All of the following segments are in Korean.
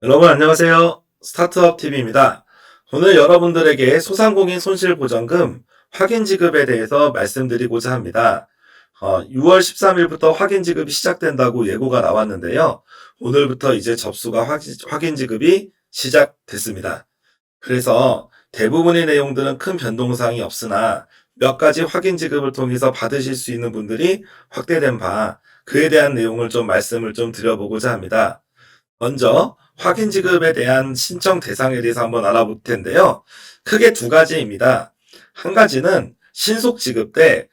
여러분 안녕하세요. 스타트업 TV입니다. 오늘 여러분들에게 소상공인 손실보전금 확인 지급에 대해서 말씀드리고자 합니다. 6월 13일부터 확인 지급이 시작된다고 예고가 나왔는데요. 오늘부터 이제 접수가 확인 지급이 시작됐습니다. 그래서 대부분의 내용들은 큰 변동사항이 없으나 몇 가지 확인 지급을 통해서 받으실 수 있는 분들이 확대된 바 그에 대한 내용을 좀 말씀을 좀 드려보고자 합니다. 먼저 확인 지급에 대한 신청 대상에 대해서 한번 알아볼 텐데요. 크게 두 가지입니다. 한 가지는 신속 지급 때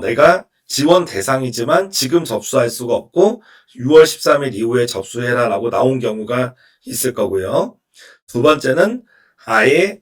내가 지원 대상이지만 지금 접수할 수가 없고 6월 13일 이후에 접수해라 라고 나온 경우가 있을 거고요. 두 번째는 아예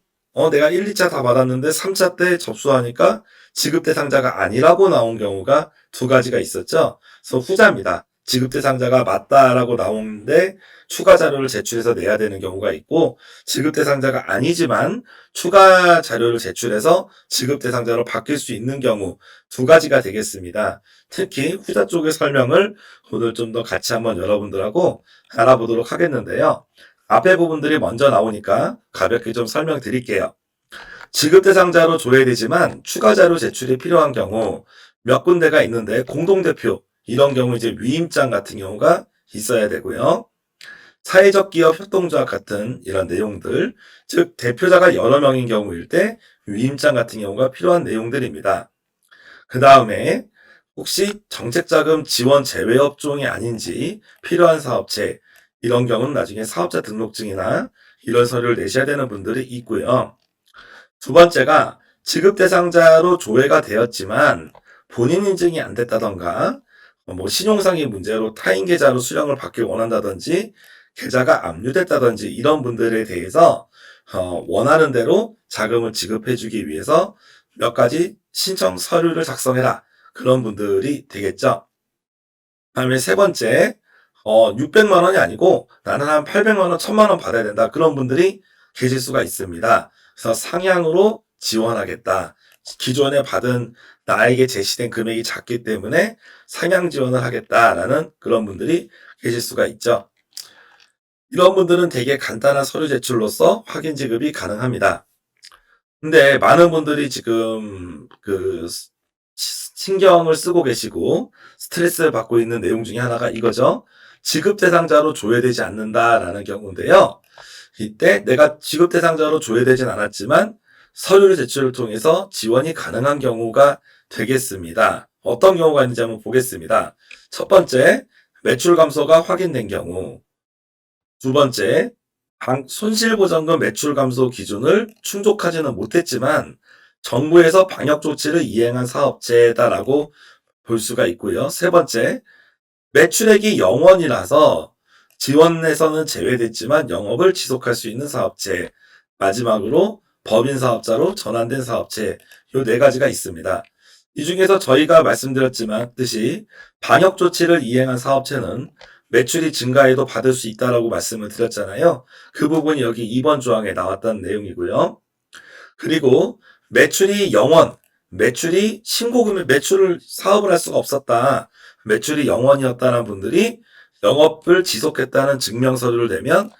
내가 1, 2차 다 받았는데 3차 때 접수하니까 지급 대상자가 아니라고 나온 경우가 두 가지가 있었죠. 그래서 후자입니다. 지급 대상자가 맞다라고 나오는데 추가 자료를 제출해서 내야 되는 경우가 있고, 지급 대상자가 아니지만 추가 자료를 제출해서 지급 대상자로 바뀔 수 있는 경우 두 가지가 되겠습니다. 특히 후자 쪽의 설명을 오늘 좀 더 같이 한번 여러분들하고 알아보도록 하겠는데요. 앞에 부분들이 먼저 나오니까 가볍게 좀 설명드릴게요. 지급 대상자로 줘야 되지만 추가 자료 제출이 필요한 경우 몇 군데가 있는데 공동대표 이런 경우 이제 위임장 같은 경우가 있어야 되고요. 사회적 기업 협동조합 같은 이런 내용들, 즉 대표자가 여러 명인 경우일 때 위임장 같은 경우가 필요한 내용들입니다. 그 다음에 혹시 정책자금 지원 제외 업종이 아닌지 필요한 사업체 이런 경우는 나중에 사업자 등록증이나 이런 서류를 내셔야 되는 분들이 있고요. 두 번째가 지급 대상자로 조회가 되었지만 본인 인증이 안 됐다던가 신용상의 문제로 타인 계좌로 수령을 받길 원한다든지 계좌가 압류됐다든지 이런 분들에 대해서 원하는 대로 자금을 지급해 주기 위해서 몇 가지 신청 서류를 작성해라. 그런 분들이 되겠죠. 다음에 세 번째, 600만 원이 아니고 나는 한 800만 원, 1000만 원 받아야 된다. 그런 분들이 계실 수가 있습니다. 그래서 상향으로 지원하겠다. 기존에 받은 나에게 제시된 금액이 작기 때문에 상향 지원을 하겠다라는 그런 분들이 계실 수가 있죠. 이런 분들은 되게 간단한 서류 제출로서 확인 지급이 가능합니다. 근데 많은 분들이 지금 신경을 쓰고 계시고 스트레스를 받고 있는 내용 중에 하나가 이거죠. 지급 대상자로 조회되지 않는다라는 경우인데요. 이때 내가 지급 대상자로 조회되진 않았지만 서류를 제출을 통해서 지원이 가능한 경우가 되겠습니다. 어떤 경우가 있는지 한번 보겠습니다. 첫 번째, 매출 감소가 확인된 경우. 두 번째, 손실보전금 매출 감소 기준을 충족하지는 못했지만 정부에서 방역 조치를 이행한 사업체다라고 볼 수가 있고요. 세 번째, 매출액이 0원이라서 지원에서는 제외됐지만 영업을 지속할 수 있는 사업체. 마지막으로 법인 사업자로 전환된 사업체. 요 네 가지가 있습니다. 이 중에서 저희가 말씀드렸지만 뜻이 방역 조치를 이행한 사업체는 매출이 증가해도 받을 수 있다라고 말씀을 드렸잖아요. 그 부분이 여기 2번 조항에 나왔던 내용이고요. 그리고 매출이 0원, 매출이 신고금액, 매출을 사업을 할 수가 없었다. 매출이 0원이었다는 분들이 영업을 지속했다는 증명서류를 내면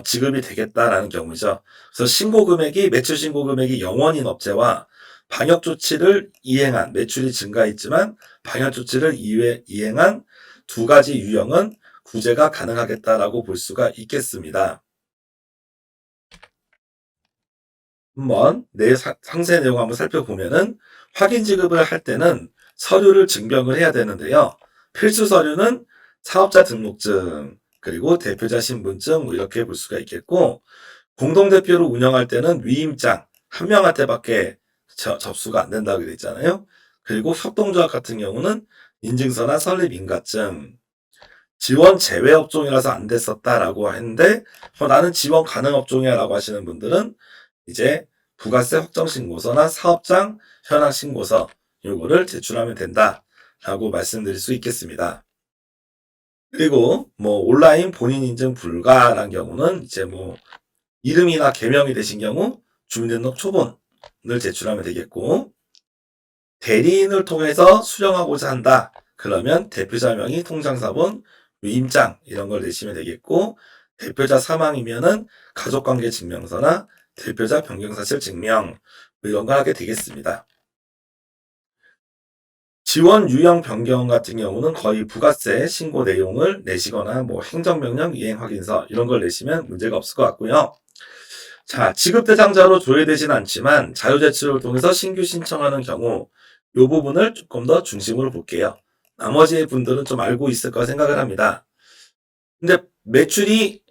지급이 되겠다라는 경우죠. 그래서 매출 신고금액이 0원인 업체와 방역조치를 이행한, 매출이 증가했지만 방역조치를 이행한 두 가지 유형은 구제가 가능하겠다라고 볼 수가 있겠습니다. 한번 상세 내용 한번 살펴보면은 확인 지급을 할 때는 서류를 증명을 해야 되는데요. 필수 서류는 사업자 등록증, 그리고 대표자 신분증 이렇게 볼 수가 있겠고, 공동대표로 운영할 때는 위임장 한 명한테밖에 접수가 안 된다고 되어 있잖아요. 그리고 협동조합 같은 경우는 인증서나 설립인가증, 지원 제외 업종이라서 안 됐었다라고 했는데 나는 지원 가능 업종이야 라고 하시는 분들은 이제 부가세 확정신고서나 사업장 현황신고서 요거를 제출하면 된다라고 말씀드릴 수 있겠습니다. 그리고 온라인 본인 인증 불가라는 경우는 이제 이름이나 개명이 되신 경우 주민등록 초본을 제출하면 되겠고, 대리인을 통해서 수령하고자 한다. 그러면 대표자 명의 통장사본, 위임장 이런 걸 내시면 되겠고, 대표자 사망이면은 가족관계 증명서나 대표자 변경사실 증명 뭐 이런 걸 하게 되겠습니다. 지원 유형 변경 같은 경우는 거의 부가세 신고 내용을 내시거나 뭐 행정명령 이행 확인서 이런 걸 내시면 문제가 없을 것 같고요. 자, 지급 대상자로 조회되지는 않지만 자유제출을 통해서 신규 신청하는 경우 이 부분을 조금 더 중심으로 볼게요. 나머지 분들은 좀 알고 있을 거 생각을 합니다. 근데 매출이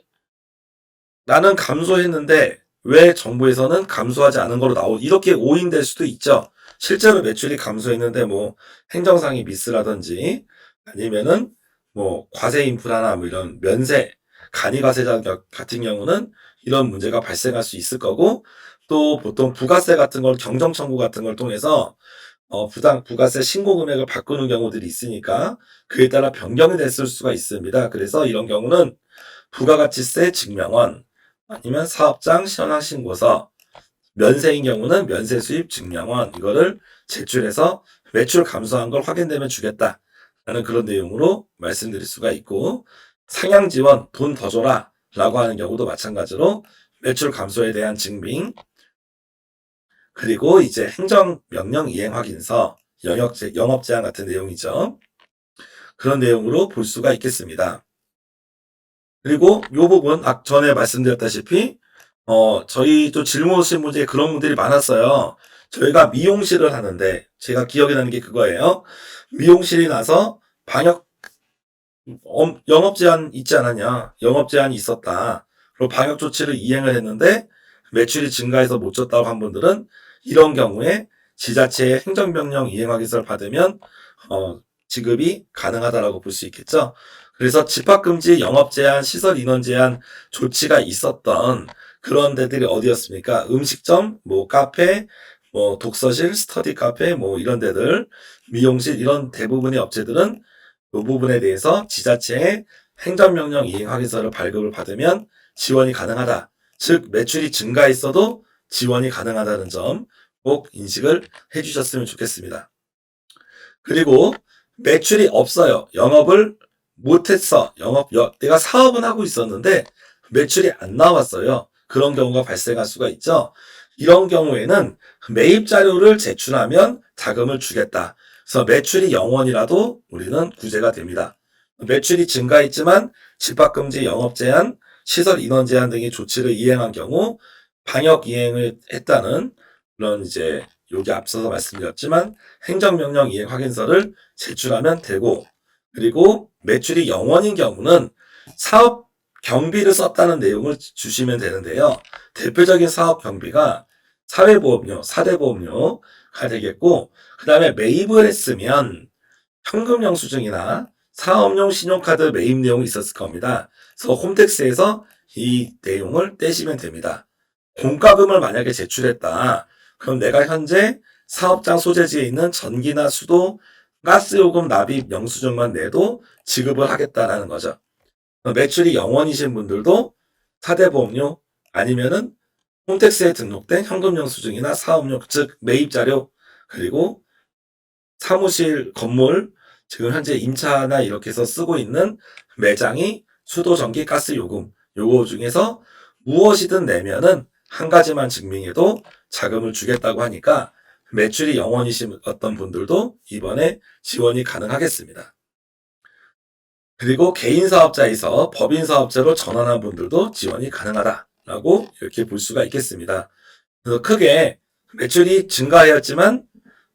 나는 감소했는데 왜 정부에서는 감소하지 않은 걸로 이렇게 오인될 수도 있죠. 실제로 매출이 감소했는데 뭐 행정상의 미스라든지 아니면은 뭐 과세 인프라나 뭐 이런 면세, 간이과세자 같은 경우는 이런 문제가 발생할 수 있을 거고 또 보통 부가세 같은 걸 경정 청구 같은 걸 통해서 부가세 신고 금액을 바꾸는 경우들이 있으니까 그에 따라 변경이 됐을 수가 있습니다. 그래서 이런 경우는 부가가치세 증명원 아니면 사업장 현황신고서, 면세인 경우는 면세수입 증명원 이거를 제출해서 매출 감소한 걸 확인되면 주겠다라는 그런 내용으로 말씀드릴 수가 있고, 상향지원 돈 더 줘라 라고 하는 경우도 마찬가지로 매출 감소에 대한 증빙, 그리고 이제 행정명령 이행 확인서, 영업제한 같은 내용이죠. 그런 내용으로 볼 수가 있겠습니다. 그리고 요 부분 전에 말씀드렸다시피 저희도 질문 오신 분 중에 그런 분들이 많았어요. 저희가 미용실을 하는데 제가 기억에 나는 게 그거예요. 미용실이 나서 방역 영업 제한 있지 않았냐. 영업 제한이 있었다. 그리고 방역 조치를 이행을 했는데 매출이 증가해서 못 줬다고 한 분들은 이런 경우에 지자체의 행정명령 이행 확인서를 받으면 지급이 가능하다라고 볼 수 있겠죠. 그래서 집합금지, 영업제한, 시설 인원 제한 조치가 있었던 그런 데들이 어디였습니까? 음식점, 뭐 카페, 뭐 독서실, 스터디 카페, 뭐 이런 데들, 미용실 이런 대부분의 업체들은 이 부분에 대해서 지자체의 행정명령 이행 확인서를 발급을 받으면 지원이 가능하다. 즉 매출이 증가했어도 지원이 가능하다는 점 꼭 인식을 해주셨으면 좋겠습니다. 그리고 매출이 없어요. 영업을 못했어. 내가 사업은 하고 있었는데 매출이 안 나왔어요. 그런 경우가 발생할 수가 있죠. 이런 경우에는 매입 자료를 제출하면 자금을 주겠다. 그래서 매출이 0원이라도 우리는 구제가 됩니다. 매출이 증가했지만 집합금지, 영업제한, 시설 인원 제한 등의 조치를 이행한 경우 방역 이행을 했다는 그런 이제 여기 앞서서 말씀드렸지만 행정명령 이행 확인서를 제출하면 되고, 그리고 매출이 0원인 경우는 사업 경비를 썼다는 내용을 주시면 되는데요. 대표적인 사업 경비가 사회보험료, 사대보험료가 되겠고, 그 다음에 매입을 했으면 현금 영수증이나 사업용 신용카드 매입 내용이 있었을 겁니다. 그래서 홈택스에서 이 내용을 떼시면 됩니다. 공과금을 만약에 제출했다. 그럼 내가 현재 사업장 소재지에 있는 전기나 수도, 가스요금 납입 영수증만 내도 지급을 하겠다라는 거죠. 매출이 0원이신 분들도 사대보험료 아니면은 홈택스에 등록된 현금 영수증이나 사업용, 즉 매입자료, 그리고 사무실 건물, 지금 현재 임차나 이렇게 해서 쓰고 있는 매장이 수도, 전기, 가스 요금 요거 중에서 무엇이든 내면은 한 가지만 증명해도 자금을 주겠다고 하니까 매출이 0원이신 어떤 분들도 이번에 지원이 가능하겠습니다. 그리고 개인 사업자에서 법인 사업자로 전환한 분들도 지원이 가능하다라고 이렇게 볼 수가 있겠습니다. 그래서 크게 매출이 증가하였지만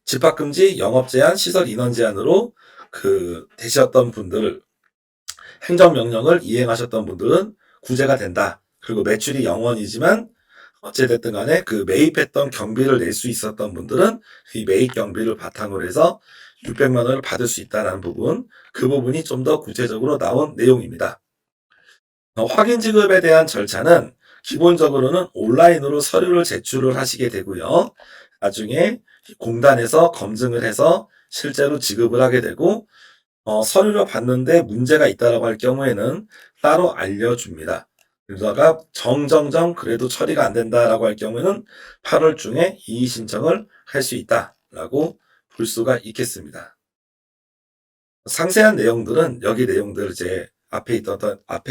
집합금지, 영업제한, 시설 인원 제한으로 되셨던 분들, 행정명령을 이행하셨던 분들은 구제가 된다. 그리고 매출이 0원이지만 어찌됐든 간에 매입했던 경비를 낼 수 있었던 분들은 이 매입 경비를 바탕으로 해서 600만 원을 받을 수 있다는 부분, 그 부분이 좀 더 구체적으로 나온 내용입니다. 확인 지급에 대한 절차는 기본적으로는 온라인으로 서류를 제출을 하시게 되고요. 나중에 공단에서 검증을 해서 실제로 지급을 하게 되고, 서류를 받는데 문제가 있다라고 할 경우에는 따로 알려줍니다. 그러다가 정정정 그래도 처리가 안 된다라고 할 경우에는 8월 중에 이의 신청을 할 수 있다라고 볼 수가 있겠습니다. 상세한 내용들은 여기 내용들 이제 앞에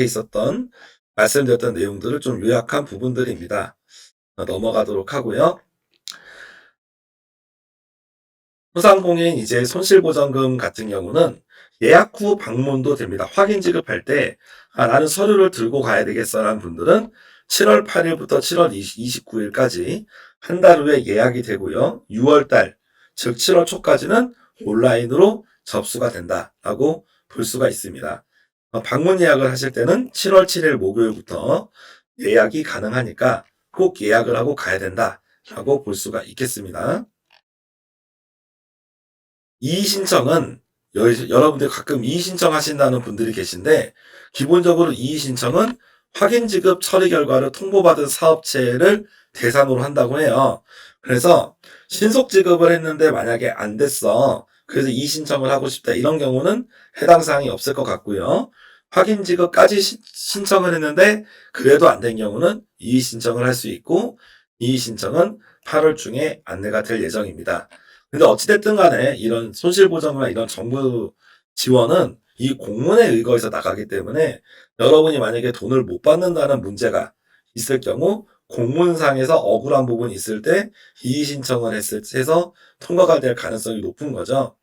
있었던 말씀드렸던 내용들을 좀 요약한 부분들입니다. 넘어가도록 하고요. 소상공인 이제 손실보전금 같은 경우는 예약 후 방문도 됩니다. 확인 지급할 때, 나는 서류를 들고 가야 되겠어라는 분들은 7월 8일부터 7월 29일까지 한 달 후에 예약이 되고요. 6월 달, 즉 7월 초까지는 온라인으로 접수가 된다라고 볼 수가 있습니다. 방문 예약을 하실 때는 7월 7일 목요일부터 예약이 가능하니까 꼭 예약을 하고 가야 된다라고 볼 수가 있겠습니다. 이의 신청은 여러분들 가끔 이의 신청하신다는 분들이 계신데, 기본적으로 이의 신청은 확인 지급 처리 결과를 통보받은 사업체를 대상으로 한다고 해요. 그래서 신속 지급을 했는데 만약에 안 됐어, 그래서 이의 신청을 하고 싶다, 이런 경우는 해당 사항이 없을 것 같고요. 확인 지급까지 신청을 했는데 그래도 안 된 경우는 이의 신청을 할 수 있고, 이의 신청은 8월 중에 안내가 될 예정입니다. 근데 어찌됐든 간에 이런 손실보전이나 이런 정부 지원은 이 공문에 의거해서 나가기 때문에, 여러분이 만약에 돈을 못 받는다는 문제가 있을 경우 공문상에서 억울한 부분이 있을 때 이의 신청을 해서 통과가 될 가능성이 높은 거죠.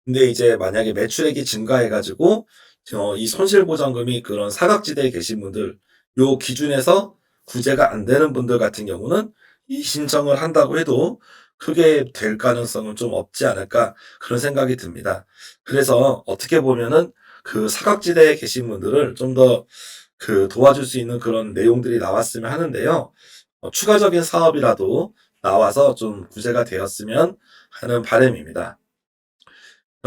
근데 이제 만약에 매출액이 증가해가지고 이 손실보전금이 그런 사각지대에 계신 분들, 요 기준에서 구제가 안 되는 분들 같은 경우는 이 신청을 한다고 해도 크게 될 가능성은 좀 없지 않을까, 그런 생각이 듭니다. 그래서 어떻게 보면은 그 사각지대에 계신 분들을 좀 더 도와줄 수 있는 그런 내용들이 나왔으면 하는데요. 추가적인 사업이라도 나와서 좀 구제가 되었으면 하는 바람입니다.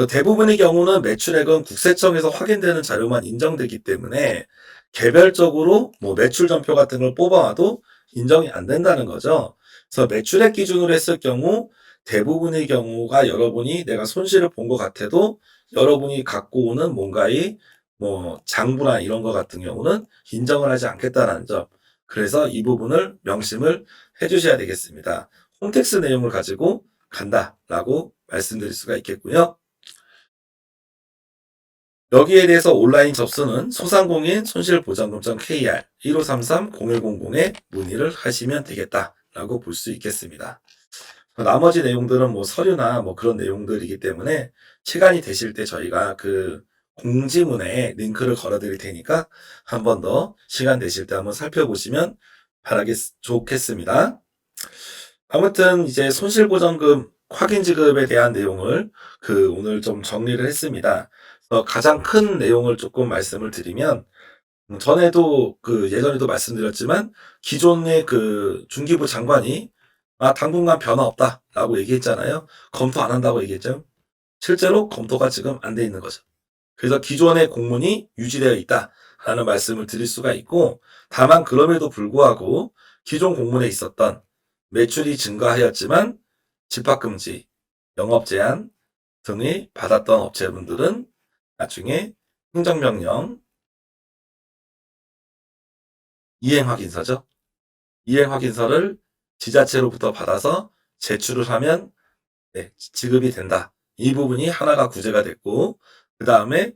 대부분의 경우는 매출액은 국세청에서 확인되는 자료만 인정되기 때문에 개별적으로 뭐 매출 전표 같은 걸 뽑아와도 인정이 안 된다는 거죠. 그래서 매출액 기준으로 했을 경우 대부분의 경우가 여러분이 내가 손실을 본 것 같아도 여러분이 갖고 오는 뭔가의 뭐 장부나 이런 것 같은 경우는 인정을 하지 않겠다는 점. 그래서 이 부분을 명심을 해주셔야 되겠습니다. 홈택스 내용을 가지고 간다라고 말씀드릴 수가 있겠고요. 여기에 대해서 온라인 접수는 소상공인 손실보장금.kr 1533-0100에 문의를 하시면 되겠다라고 볼 수 있겠습니다. 나머지 내용들은 뭐 서류나 뭐 그런 내용들이기 때문에 시간이 되실 때 저희가 그 공지문에 링크를 걸어 드릴 테니까 한 번 더 시간 되실 때 한번 살펴보시면 좋겠습니다. 아무튼 이제 손실보전금 확인 지급에 대한 내용을 오늘 좀 정리를 했습니다. 가장 큰 내용을 조금 말씀을 드리면, 전에도 예전에도 말씀드렸지만 기존의 중기부 장관이 당분간 변화 없다라고 얘기했잖아요. 검토 안 한다고 얘기했죠. 실제로 검토가 지금 안 돼 있는 거죠. 그래서 기존의 공문이 유지되어 있다라는 말씀을 드릴 수가 있고, 다만 그럼에도 불구하고 기존 공문에 있었던 매출이 증가하였지만 집합금지, 영업제한 등을 받았던 업체분들은 나중에 행정명령 이행확인서죠. 이행확인서를 지자체로부터 받아서 제출을 하면 지급이 된다. 이 부분이 하나가 구제가 됐고, 그 다음에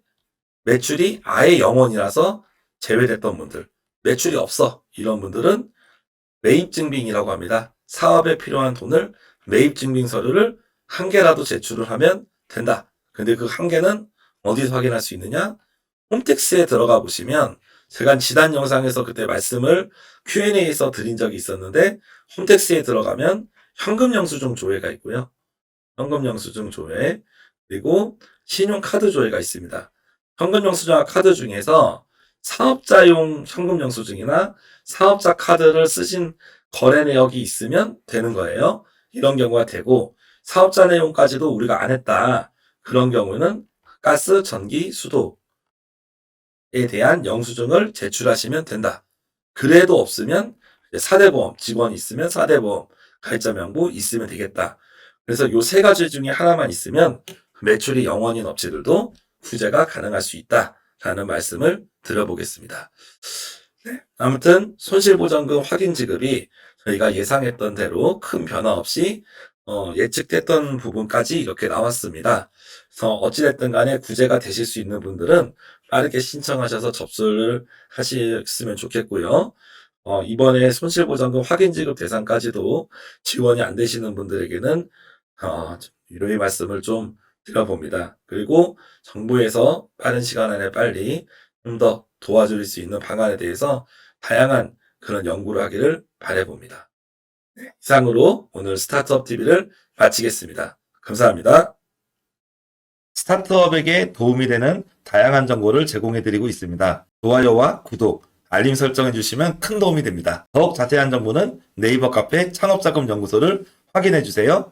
매출이 아예 0원이라서 제외됐던 분들, 매출이 없어 이런 분들은 매입증빙이라고 합니다. 사업에 필요한 돈을 매입증빙 서류를 한 개라도 제출을 하면 된다. 근데 그 한 개는 어디서 확인할 수 있느냐? 홈택스에 들어가 보시면, 제가 지난 영상에서 그때 말씀을 Q&A에서 드린 적이 있었는데, 홈택스에 들어가면 현금 영수증 조회가 있고요. 현금 영수증 조회, 그리고 신용카드 조회가 있습니다. 현금 영수증과 카드 중에서 사업자용 현금 영수증이나 사업자 카드를 쓰신 거래 내역이 있으면 되는 거예요. 이런 경우가 되고, 사업자 내용까지도 우리가 안 했다, 그런 경우는 가스, 전기, 수도에 대한 영수증을 제출하시면 된다. 그래도 없으면 4대보험 직원이 있으면 4대보험 가입자 명부 있으면 되겠다. 그래서 요 세 가지 중에 하나만 있으면 매출이 0원인 업체들도 구제가 가능할 수 있다라는 말씀을 드려보겠습니다. 아무튼 손실보전금 확인 지급이 저희가 예상했던 대로 큰 변화 없이 예측됐던 부분까지 이렇게 나왔습니다. 그래서 어찌됐든 간에 구제가 되실 수 있는 분들은 빠르게 신청하셔서 접수를 하셨으면 좋겠고요. 이번에 손실보상금 확인지급 대상까지도 지원이 안 되시는 분들에게는 좀 유료의 말씀을 좀 드려봅니다. 그리고 정부에서 빠른 시간 안에 빨리 좀 더 도와줄 수 있는 방안에 대해서 다양한 그런 연구를 하기를 바라봅니다. 이상으로 오늘 스타트업 TV를 마치겠습니다. 감사합니다. 스타트업에게 도움이 되는 다양한 정보를 제공해드리고 있습니다. 좋아요와 구독, 알림 설정해주시면 큰 도움이 됩니다. 더욱 자세한 정보는 네이버 카페 창업자금연구소를 확인해주세요.